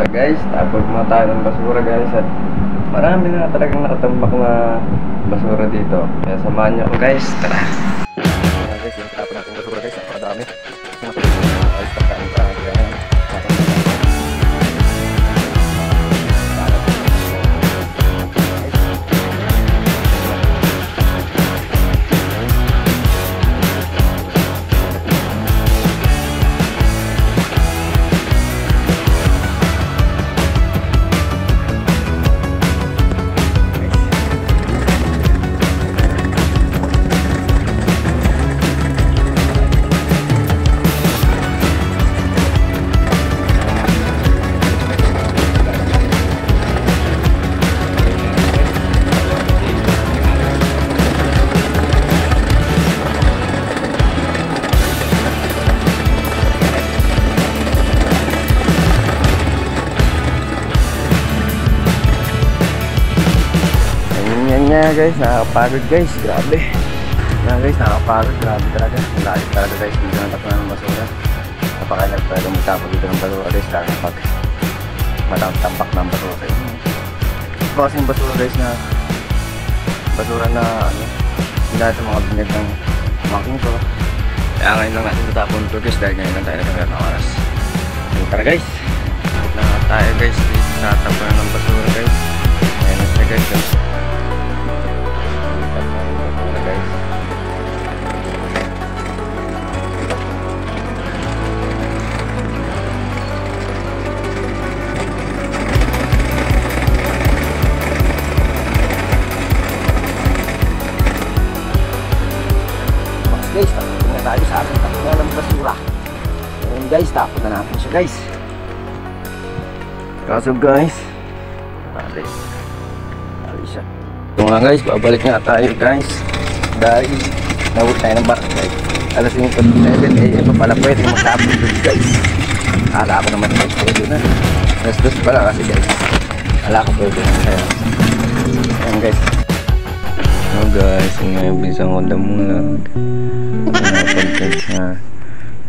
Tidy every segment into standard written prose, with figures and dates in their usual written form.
basura guys. Tapos mga tayo ng basura guys. At marami na talagang nakatambak na basura dito. Kaya samahan nyo ako guys. Tara! Guys, yung tapon natin basura guys. Napakadami. Guys, pagkain pa. Guys, nakakapagod guys, grabe guys, nakakapagod, grabe talaga. Lagi talaga guys, dito ng tapunan ng basura. Napakailag talaga magtapon dito ng basura guys, lalo pag matambak ng basura sa inyo. Ito kasi yung basura guys na basura na ano, hindi natin mga binyag ng making ko. Kaya ngayon lang natin natapon ito guys, dahil ngayon lang tayo nagkagat ng oras. Tara guys, na tayo guys dito sa tapunan ng basura guys. Ngayon na siya guys. Guys, tapos na tayo sa ating tapunan ng basura. Ngayon guys, tapos na natin siya guys. Kaso guys, ali siya. Ito nga guys, babalik nga tayo guys. Dahil nawag tayo ng barak guys. Alas 5:11 eh, pala pwede magtapon doon guys. Akala ko naman guys, pwede na. Alas 2 pala kasi guys. Akala ko pwede na. Ayan guys. Oh guys, ngayon bilisang ko damulag. Pag-charge na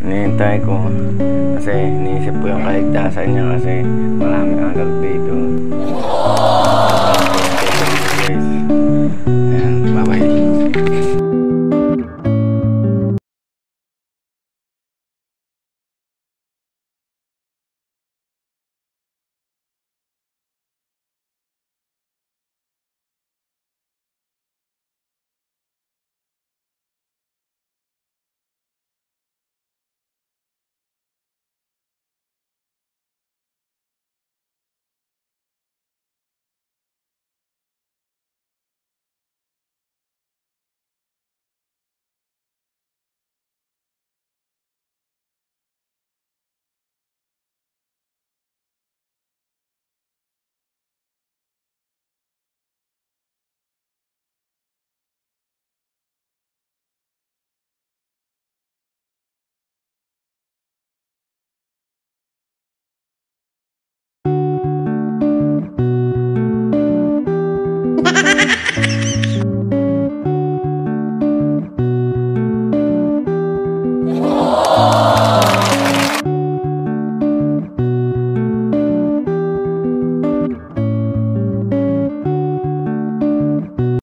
hinihintay ko kasi iniisip ko yung kaligtasan niya kasi maraming agad dito.